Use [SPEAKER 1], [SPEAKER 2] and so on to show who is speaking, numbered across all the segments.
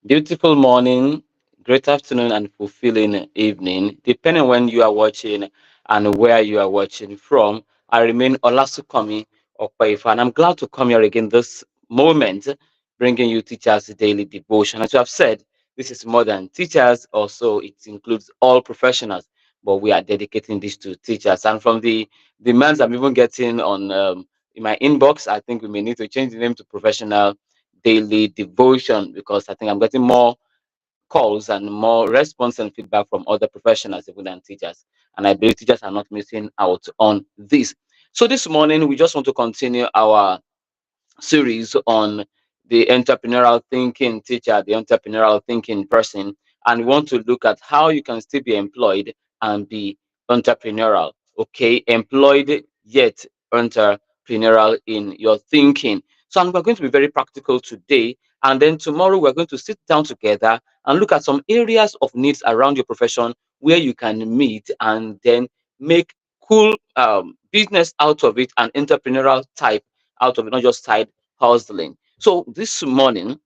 [SPEAKER 1] Beautiful morning, great afternoon, and fulfilling evening, depending when you are watching and where you are watching from. I remain Olasunkanmi Opeifa, and I'm glad to come here again this moment, bringing you Teachers Daily Devotion. As you have said, this is more than teachers, also it includes all professionals, but we are dedicating this to teachers. And from the demands I'm even getting on in my inbox, I think we may need to change the name to Professional Daily Devotion because I think I'm getting more calls and more response and feedback from other professionals even than teachers. And I believe teachers are not missing out on this. So this morning we just want to continue our series on the entrepreneurial thinking teacher, the entrepreneurial thinking person, and we want to look at how you can still be employed and be entrepreneurial. Okay, employed yet entrepreneurial in your thinking. So we're going to be very practical today, and then tomorrow we're going to sit down together and look at some areas of needs around your profession where you can meet and then make cool business out of it and entrepreneurial type out of it, not just side hustling. So this morning,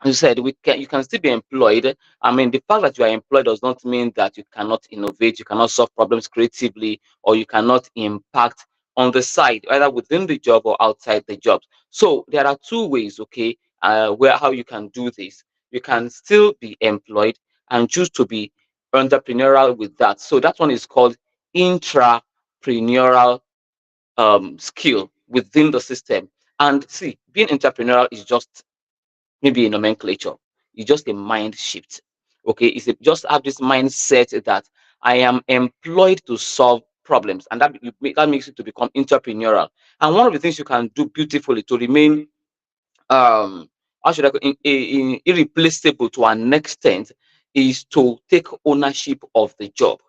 [SPEAKER 1] you said you can still be employed. I mean, the fact that you are employed does not mean that you cannot innovate, you cannot solve problems creatively, or you cannot impact on the side, either within the job or outside the job. So there are two ways, okay, where how you can do this. You can still be employed and choose to be entrepreneurial with that. So that one is called intrapreneurial skill within the system. And see, being entrepreneurial is just maybe a nomenclature. It's just a mind shift. Okay, just have this mindset that I am employed to solve problems, and that makes it to become entrepreneurial. And one of the things you can do beautifully to remain how should I go irreplaceable to an extent is to take ownership of the job.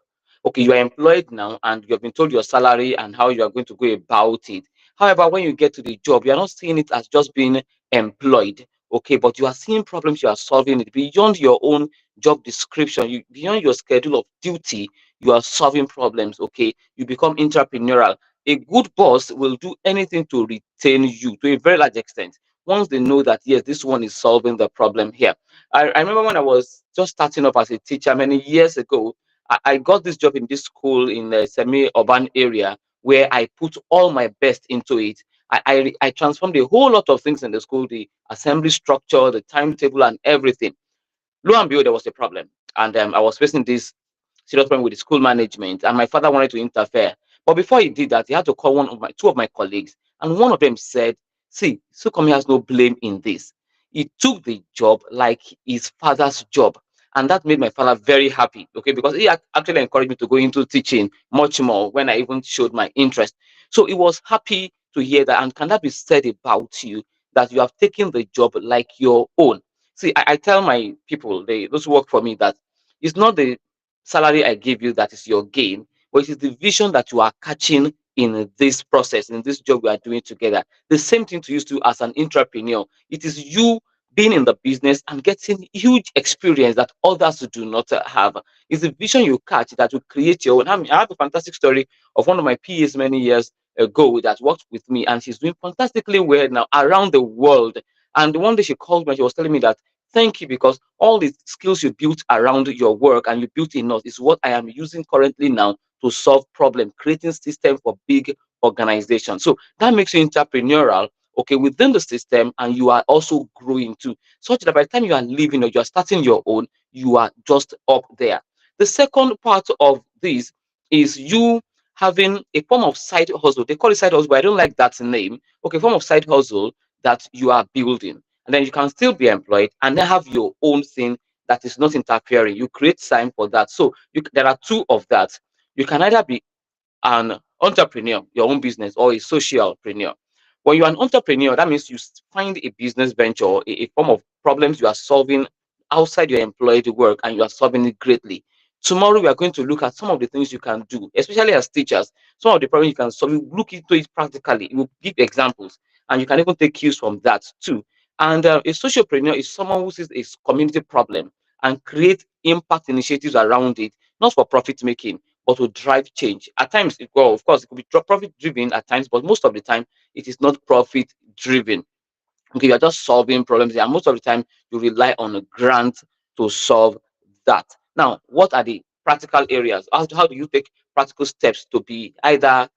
[SPEAKER 1] Okay, you are employed now and you have been told your salary and how you are going to go about it. However, when you get to the job, you are not seeing it as just being employed. Okay, but you are seeing problems, you are solving it beyond your own job description, beyond your schedule of duty, you are solving problems. Okay, you become entrepreneurial. A good boss will do anything to retain you to a very large extent once they know that yes, this one is solving the problem here. I remember when I was just starting up as a teacher many years ago, I got this job in this school in a semi-urban area where I put all my best into it. I transformed a whole lot of things in the school, the assembly structure, the timetable, and everything. Lo and behold, there was a problem, and I was facing this serious problem with the school management, and my father wanted to interfere. But before he did that, he had to call two of my colleagues, and one of them said, "See, Sukomi has no blame in this. He took the job like his father's job." And that made my father very happy, okay, because he actually encouraged me to go into teaching much more when I even showed my interest. So he was happy to hear that. And can that be said about you that you have taken the job like your own? See, I tell my people, those who work for me, that it's not the salary I give you that is your gain, but it is the vision that you are catching in this process, in this job we are doing together. The same thing to you too as an entrepreneur. It is you being in the business and getting huge experience that others do not have. It's the vision you catch that will create your own. I have a fantastic story of one of my PAs many years ago that worked with me, and she's doing fantastically well now around the world. And one day she called me and she was telling me that thank you, because all the skills you built around your work and you built in us is what I am using currently now to solve problems, creating system for big organizations. So that makes you entrepreneurial, okay, within the system, and you are also growing too, such that by the time you are leaving or you are starting your own, you are just up there. The second part of this is you having a form of side hustle. They call it side hustle, but I don't like that name. Okay, form of side hustle that you are building, and then you can still be employed and then have your own thing that is not interfering. You create time for that. So there are two of that. You can either be an entrepreneur, your own business, or a socialpreneur. When you're an entrepreneur, that means you find a business venture, a form of problems you are solving outside your employed work, and you are solving it greatly. Tomorrow, we are going to look at some of the things you can do, especially as teachers. Some of the problems you can solve, you look into it practically. You will give examples, and you can even take cues from that too. And a socialpreneur is someone who sees a community problem and create impact initiatives around it, not for profit making, but to drive change. At times, well, of course, it could be profit driven at times, but most of the time, it is not profit driven. Okay, you're just solving problems, and most of the time you rely on a grant to solve that. Now, what are the practical areas? How do you take practical steps to be either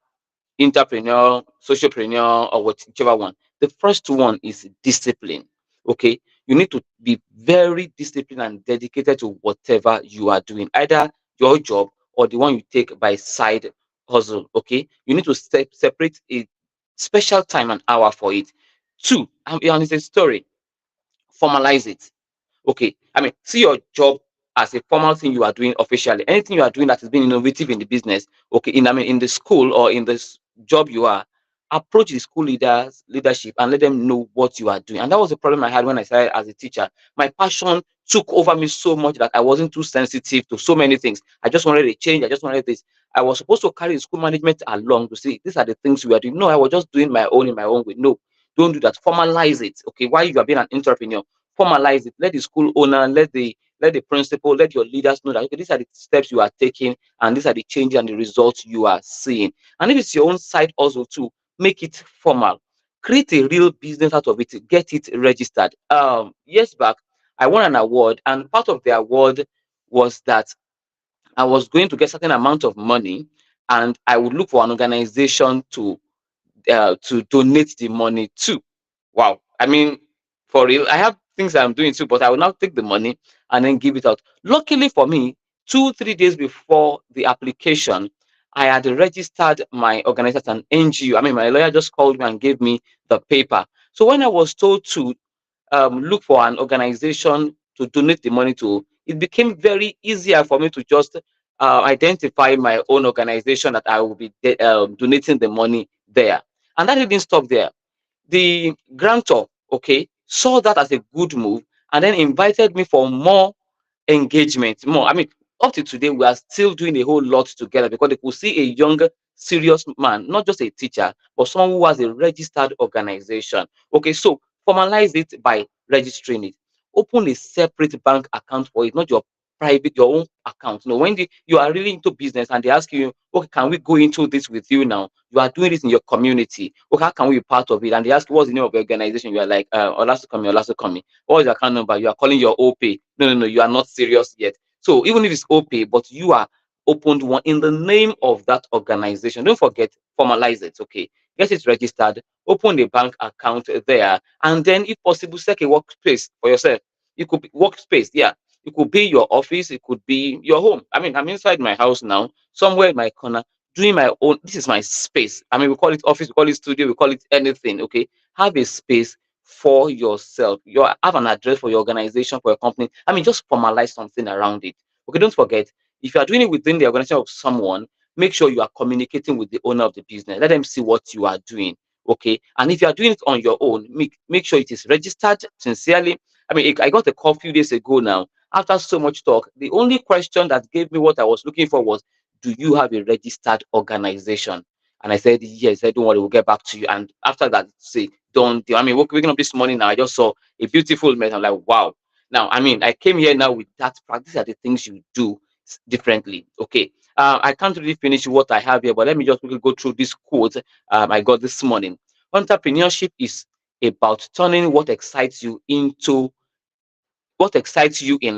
[SPEAKER 1] entrepreneur, socialpreneur, or whichever one? The first one is discipline. Okay, you need to be very disciplined and dedicated to whatever you are doing, either your job or the one you take by side hustle. Okay, you need to separate a special time and hour for it. Two, and it's a story, formalize it. Okay, I mean, see your job as a formal thing you are doing officially. Anything you are doing that is being innovative in the business, okay, in I mean in the school or in this job you are, approach the school leaders, leadership, and let them know what you are doing. And that was the problem I had when I started as a teacher. My passion took over me so much that I wasn't too sensitive to so many things. I just wanted a change. I just wanted this. I was supposed to carry the school management along to say these are the things we are doing. No, I was just doing my own in my own way. No, don't do that. Formalize it. Okay, while you are being an entrepreneur, formalize it. Let the school owner, let the principal, let your leaders know that okay, these are the steps you are taking, and these are the changes and the results you are seeing. And if it's your own side also too, make it formal. Create a real business out of it. Get it registered. Years back, I won an award, and part of the award was that I was going to get certain amount of money, and I would look for an organization to donate the money to. Wow. I mean, for real, I have things I'm doing too, but I will now take the money and then give it out. Luckily for me, 2, 3 days before the application, I had registered my organization as an NGO. I mean, my lawyer just called me and gave me the paper. So when I was told to look for an organization to donate the money to, it became very easier for me to just identify my own organization that I will be donating the money there. And that didn't stop there. The grantor, okay, saw that as a good move and then invited me for more engagement, more. I mean, up to today, we are still doing a whole lot together because they could see a young, serious man, not just a teacher, but someone who has a registered organization. Okay, so formalize it by registering it. Open a separate bank account for it, not your private, your own account. No, when you are really into business and they ask you, okay, can we go into this with you now? You are doing this in your community. Okay, how can we be part of it? And they ask, what's the name of your organization? You are like, Olasunkanmi, Olasunkanmi. What is your account number? You are calling your OP. No, no, no, you are not serious yet. So even if it's OP, but you are opened one in the name of that organization, don't forget, formalize it. Okay, get it registered, open a bank account there, and then, if possible, set a workspace for yourself. It could be workspace, yeah. It could be your office, it could be your home. I mean, I'm inside my house now, somewhere in my corner, doing my own. This is my space. I mean, we call it office, we call it studio, we call it anything. Okay, have a space for yourself. You have an address for your organization, for your company. I mean, just formalize something around it. Okay, don't forget, if you are doing it within the organization of someone, make sure you are communicating with the owner of the business. Let them see what you are doing. Okay, and if you are doing it on your own, make sure it is registered sincerely. I mean, I got a call a few days ago now. After so much talk, the only question that gave me what I was looking for was, do you have a registered organization? And I said, yes. I said, don't worry, we'll get back to you. And after that, say, don't. I mean, waking up this morning now, I just saw a beautiful mess. I'm like, wow. Now, I mean, I came here now with that practice. Are the things you do differently. Okay. I can't really finish what I have here, but let me just quickly go through this quote I got this morning. Entrepreneurship is about turning what excites you in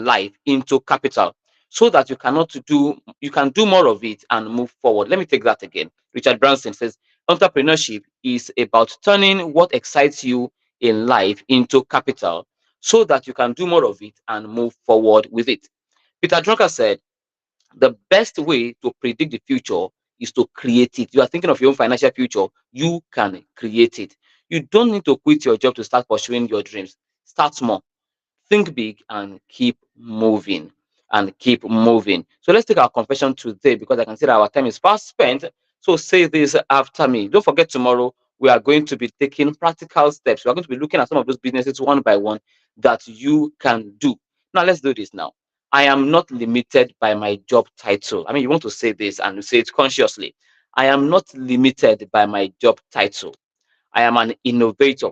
[SPEAKER 1] life into capital, so that you can do more of it and move forward. Let me take that again. Richard Branson says entrepreneurship is about turning what excites you in life into capital, so that you can do more of it and move forward with it. Peter Drucker said the best way to predict the future is to create it. You are thinking of your own financial future, you can create it. You don't need to quit your job to start pursuing your dreams. Start small, think big, and keep moving, and keep moving. So let's take our confession today, because I can see that our time is fast spent. So say this after me. Don't forget, tomorrow we are going to be taking practical steps. We are going to be looking at some of those businesses one by one that you can do. Now let's do this now. I am not limited by my job title. I mean, you want to say this and say it consciously. I am not limited by my job title. I am an innovator,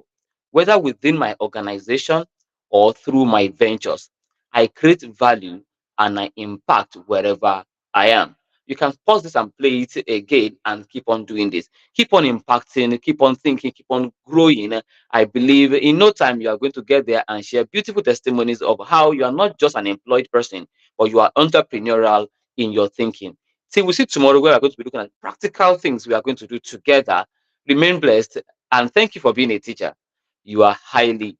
[SPEAKER 1] whether within my organization or through my ventures. I create value and I impact wherever I am. You can pause this and play it again and keep on doing this. Keep on impacting, keep on thinking, keep on growing. I believe in no time you are going to get there and share beautiful testimonies of how you are not just an employed person, but you are entrepreneurial in your thinking. See, we see tomorrow where we are going to be looking at practical things we are going to do together. Remain blessed and thank you for being a teacher. You are highly